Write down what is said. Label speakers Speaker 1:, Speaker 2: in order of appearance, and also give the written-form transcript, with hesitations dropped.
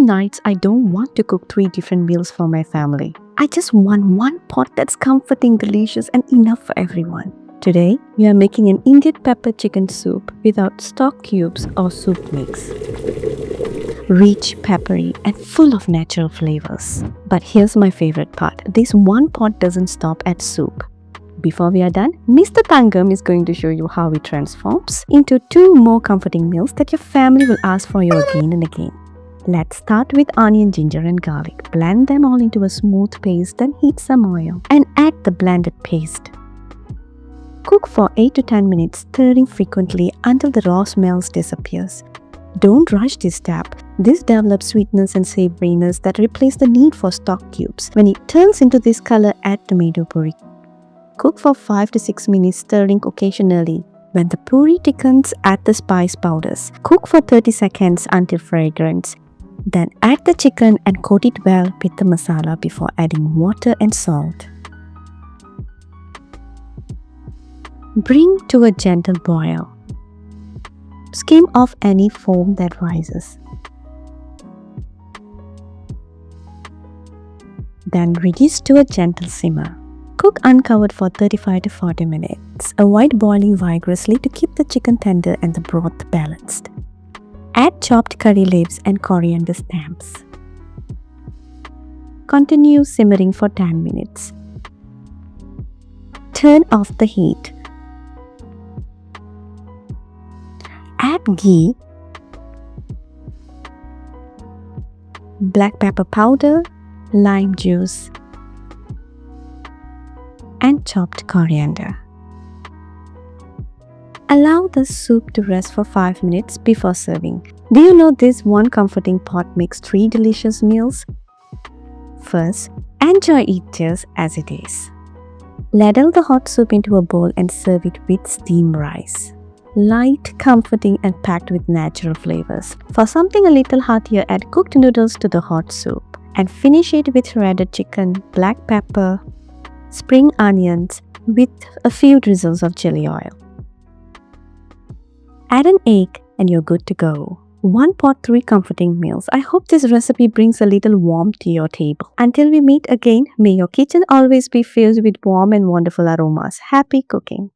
Speaker 1: nights I don't want to cook 3 different meals for my family. I just want one pot that's comforting, delicious, and enough for everyone. Today, we are making an Indian pepper chicken soup without stock cubes or soup mix. Rich, peppery, and full of natural flavors. But here's my favorite part. This one pot doesn't stop at soup. Before we are done, Mr. Thanggam is going to show you how it transforms into 2 more comforting meals that your family will ask for you again and again. Let's start with onion, ginger and garlic. Blend them all into a smooth paste, then heat some oil and add the blended paste. Cook for 8 to 10 minutes, stirring frequently until the raw smells disappears. Don't rush this step. This develops sweetness and savoriness that replace the need for stock cubes. When it turns into this color, add tomato puree. Cook for 5 to 6 minutes, stirring occasionally. When the puree thickens, add the spice powders. Cook for 30 seconds until fragrance. Then add the chicken and coat it well with the masala before adding water and salt. Bring to a gentle boil. Skim off any foam that rises. Then reduce to a gentle simmer. Cook uncovered for 35 to 40 minutes. Avoid boiling vigorously to keep the chicken tender and the broth balanced. Add chopped curry leaves and coriander stamps. Continue simmering for 10 minutes. Turn off the heat. Add ghee, black pepper powder, lime juice, and chopped coriander. Allow the soup to rest for 5 minutes before serving. Do you know this one comforting pot makes 3 delicious meals? First, enjoy it just as it is. Ladle the hot soup into a bowl and serve it with steamed rice. Light, comforting, and packed with natural flavors. For something a little heartier, add cooked noodles to the hot soup and finish it with shredded chicken, black pepper, spring onions with a few drizzles of chili oil. Add an egg and you're good to go. 1 pot, 3 comforting meals. I hope this recipe brings a little warmth to your table. Until we meet again, may your kitchen always be filled with warm and wonderful aromas. Happy cooking!